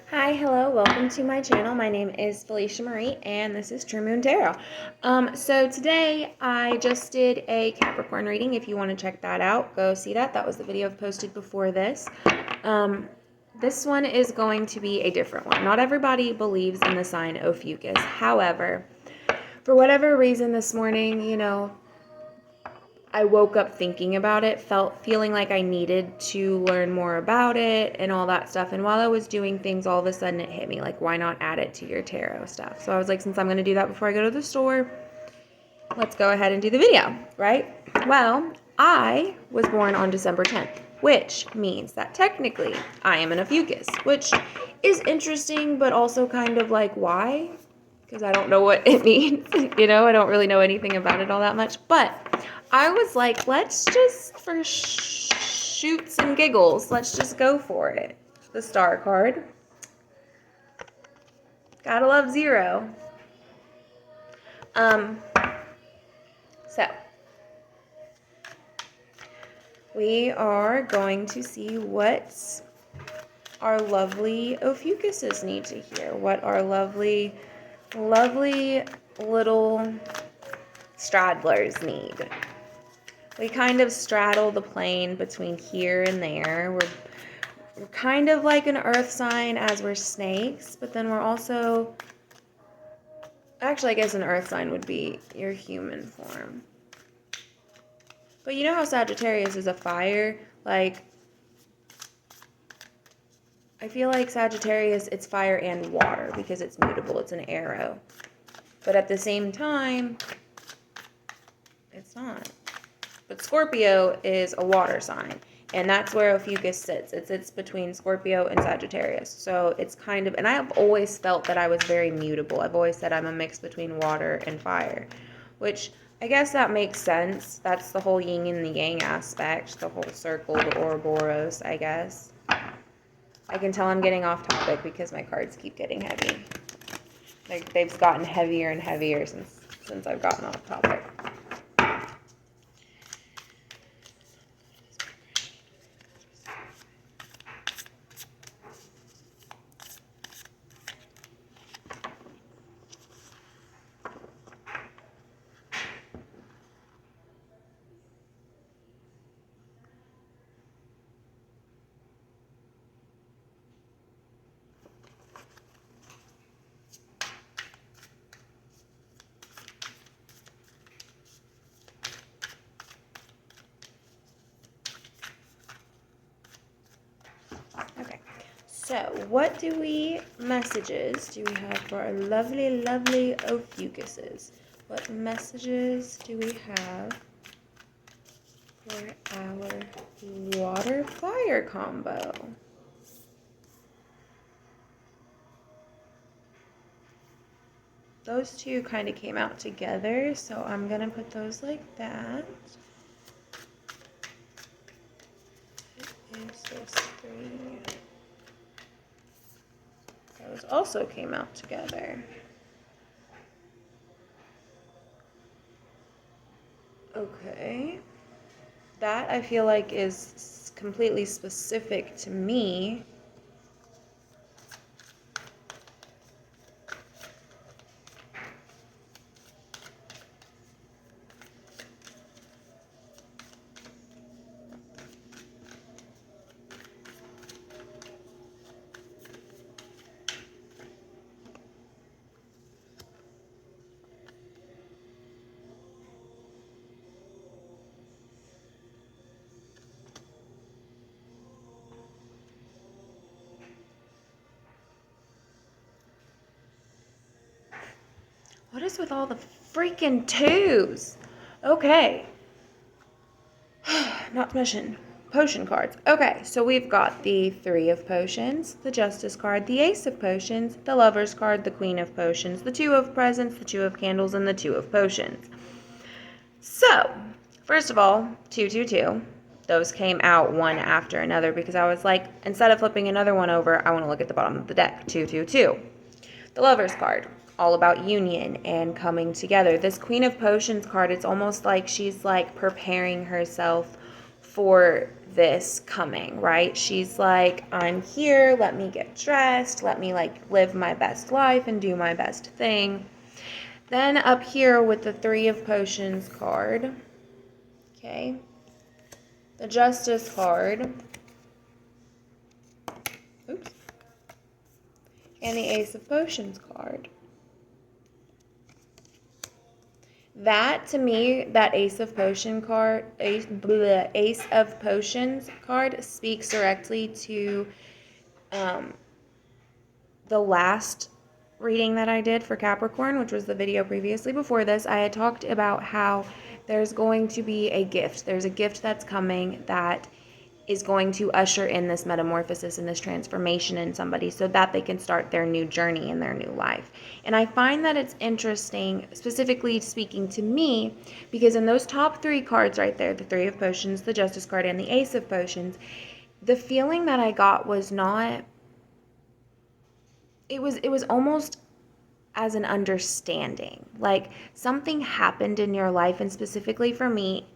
Hi, hello, welcome to my channel. My name is Felecia Marie, and this is True Moon Tarot. So today I just did a Capricorn reading. If you want to check that out, go see that. That was the video I've posted before this. This one is going to be a different one. Not everybody believes in the sign Ophiuchus. However, for whatever reason this morning, I woke up thinking about it, feeling like I needed to learn more about it and all that stuff. And while I was doing things, all of a sudden it hit me, like, why not add it to your tarot stuff? So I was like, since I'm going to do that before I go to the store, let's go ahead and do the video, right? Well, I was born on December 10th, which means that technically I am an Ophiuchus, which is interesting, but also kind of like, why? Because I don't know what it means. I don't really know anything about it all that much. But I was like, let's just, for shoots and giggles, let's just go for it. The star card. Gotta love zero. So we are going to see what our lovely Ophiuchuses need to hear. What our lovely little straddlers need. We kind of straddle the plane between here and there. We're kind of like an earth sign as we're snakes, but then we're also... Actually, I guess an earth sign would be your human form. But you know how Sagittarius is a fire? Like, I feel like Sagittarius, it's fire and water because it's mutable. It's an arrow. But at the same time, it's not. But Scorpio is a water sign, and that's where Ophiuchus sits. It sits between Scorpio and Sagittarius. So it's kind of, and I've always felt that I was very mutable. I've always said I'm a mix between water and fire, which I guess that makes sense. That's the whole yin and the yang aspect, the whole circle, the Ouroboros, I guess. I can tell I'm getting off topic because my cards keep getting heavy. Like, they've gotten heavier and heavier since I've gotten off topic. Okay, so what messages do we have for our lovely, lovely Ophiuchuses? What messages do we have for our water-fire combo? Those two kind of came out together, so I'm going to put those like that. Is this three? Those also came out together. Okay. That I feel like is completely specific to me. What is with all the freaking twos? Okay. Not to mention potion cards. Okay, so we've got the Three of Potions, the Justice card, the Ace of Potions, the Lover's card, the Queen of Potions, the Two of Presents, the Two of Candles, and the Two of Potions. So, first of all, 222. Those came out one after another because I was like, instead of flipping another one over, I want to look at the bottom of the deck. 222. The Lover's card, all about union and coming together. This Queen of Potions card, it's almost like she's like preparing herself for this coming, right? She's like, I'm here, let me get dressed, let me like live my best life and do my best thing. Then up here with the Three of Potions card, okay, the Justice card, oops, and the Ace of Potions card. That, to me, that Ace of Potions card speaks directly to the last reading that I did for Capricorn, which was the video previously before this. I had talked about how there's going to be a gift. There's a gift that's coming that is going to usher in this metamorphosis and this transformation in somebody so that they can start their new journey in their new life. And I find that it's interesting, specifically speaking to me, because in those top three cards right there, the Three of Potions, the Justice card, and the Ace of Potions, the feeling that I got was not, it was almost as an understanding. Like something happened in your life, and specifically for me,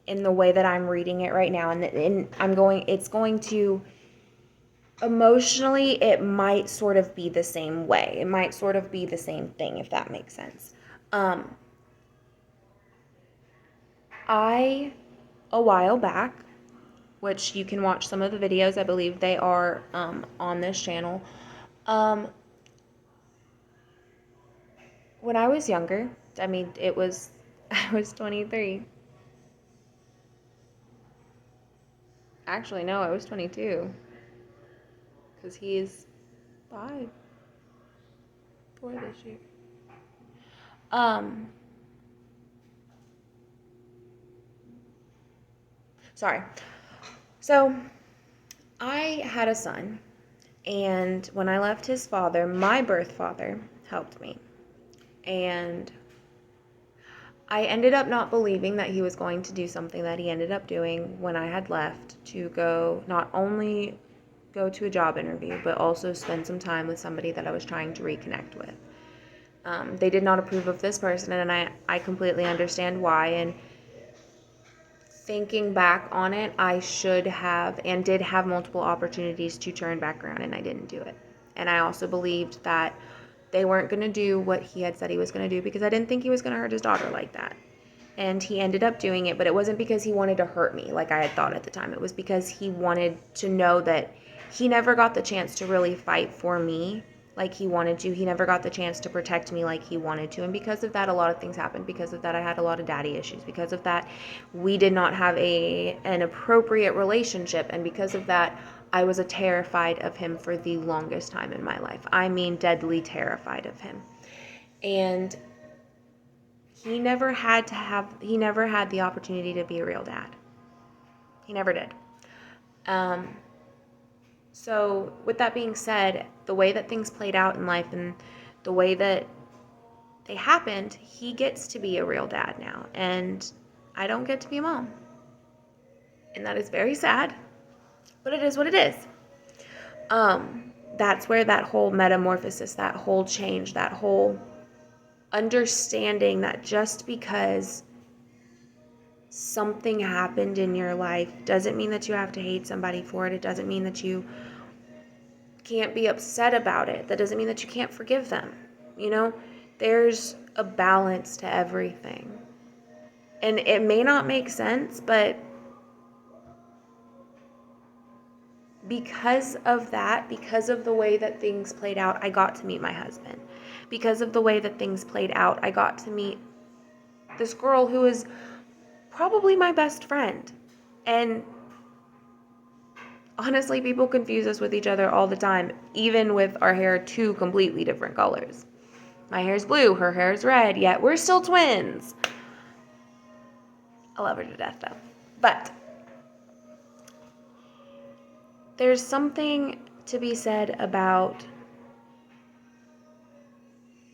in the way that I'm reading it right now, and it's going to, emotionally, it might sort of be the same way. It might sort of be the same thing, if that makes sense. A while back, which you can watch some of the videos, I believe they are on this channel. When I was younger, I mean, I was 23. Actually, no, I was 22. Because he's 4 this year. Sorry. So, I had a son, and when I left his father, my birth father helped me. And I ended up not believing that he was going to do something that he ended up doing when I had left, to go, not only go to a job interview, but also spend some time with somebody that I was trying to reconnect with. They did not approve of this person, and I completely understand why. And thinking back on it, I should have and did have multiple opportunities to turn back around, and I didn't do it. And I also believed that they weren't going to do what he had said he was going to do, because I didn't think he was going to hurt his daughter like that. And he ended up doing it, but it wasn't because he wanted to hurt me like I had thought at the time. It was because he wanted to know that he never got the chance to really fight for me like he wanted to. He never got the chance to protect me like he wanted to. And because of that, a lot of things happened. Because of that, I had a lot of daddy issues. Because of that, we did not have an appropriate relationship. And because of that, I was terrified of him for the longest time in my life. I mean, deadly terrified of him. And he never had the opportunity to be a real dad. He never did. So with that being said, the way that things played out in life and the way that they happened, he gets to be a real dad now, and I don't get to be a mom. And that is very sad, but it is what it is. That's where that whole metamorphosis, that whole change, that whole understanding that just because something happened in your life doesn't mean that you have to hate somebody for it. It doesn't mean that you can't be upset about it. That doesn't mean that you can't forgive them. You know, there's a balance to everything. And it may not make sense, but because of that, because of the way that things played out, I got to meet my husband. Because of the way that things played out, I got to meet this girl who is probably my best friend. And honestly, people confuse us with each other all the time, even with our hair two completely different colors. My hair's blue, her hair's red, yet we're still twins. I love her to death, though. But there's something to be said about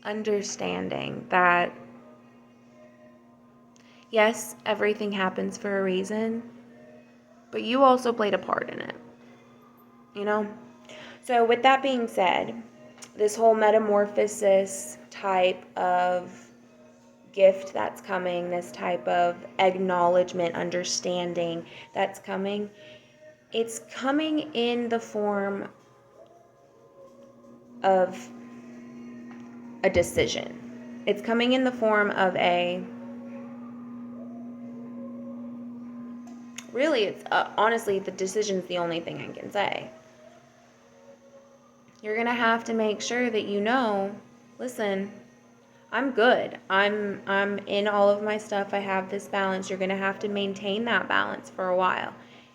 understanding that, yes, everything happens for a reason, but you also played a part in it, you know? So with that being said, this whole metamorphosis type of gift that's coming, this type of acknowledgement, understanding that's coming, it's coming in the form of a decision. It's coming in the form of really, it's honestly, the decision's the only thing I can say. You're going to have to make sure that listen, I'm good. I'm in all of my stuff. I have this balance. You're going to have to maintain that balance for a while.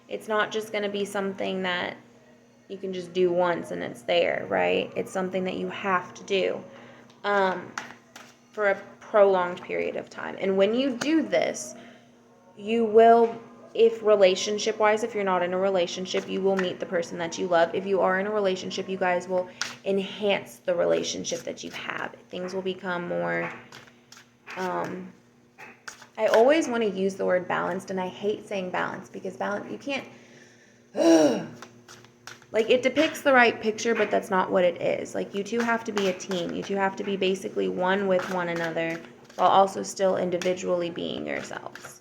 It's not just going to be something that you can just do once and it's there, right? It's something that you have to do for a prolonged period of time. And when you do this, you will, if relationship-wise, if you're not in a relationship, you will meet the person that you love. If you are in a relationship, you guys will enhance the relationship that you have. Things will become more, I always want to use the word balanced, and I hate saying balance because balance, you can't, like, it depicts the right picture, but that's not what it is. Like, you two have to be a team. You two have to be basically one with one another while also still individually being yourselves.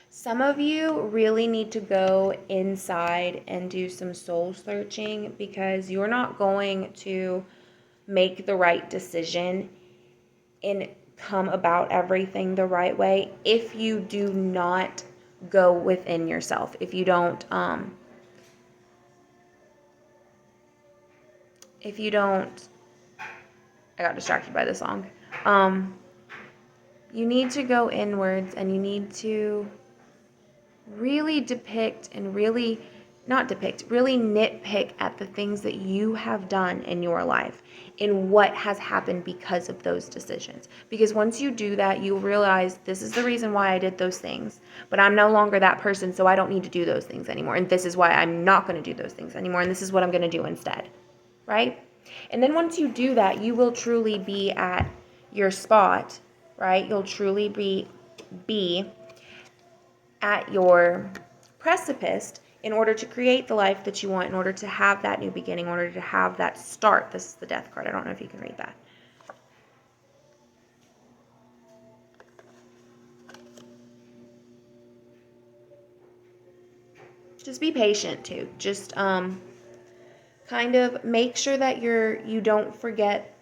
Some of you really need to go inside and do some soul searching because you're not going to make the right decision and come about everything the right way if you do not go within yourself. If you don't, I got distracted by the song. You need to go inwards and you need to really depict and really nitpick at the things that you have done in your life and what has happened because of those decisions. Because once you do that, you realize this is the reason why I did those things, but I'm no longer that person, so I don't need to do those things anymore. And this is why I'm not going to do those things anymore, and this is what I'm going to do instead, right? And then once you do that, you will truly be at your spot, right? You'll truly be at your precipice in order to create the life that you want, in order to have that new beginning, in order to have that start. This is the death card. I don't know if you can read that. Just be patient too. Just kind of make sure that you don't forget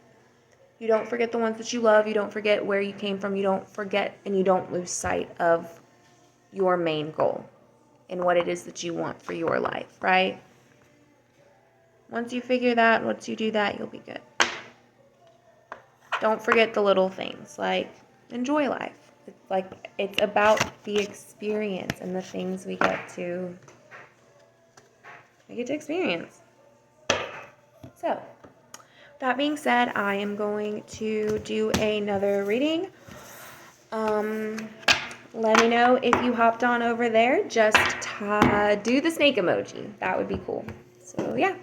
the ones that you love, you don't forget where you came from, you don't forget and you don't lose sight of your main goal and what it is that you want for your life, right? Once you figure that, once you do that, you'll be good. Don't forget the little things, like enjoy life. It's about the experience and the things we get to experience. So, that being said, I am going to do another reading. Let me know if you hopped on over there. Just do the snake emoji. That would be cool. So, yeah.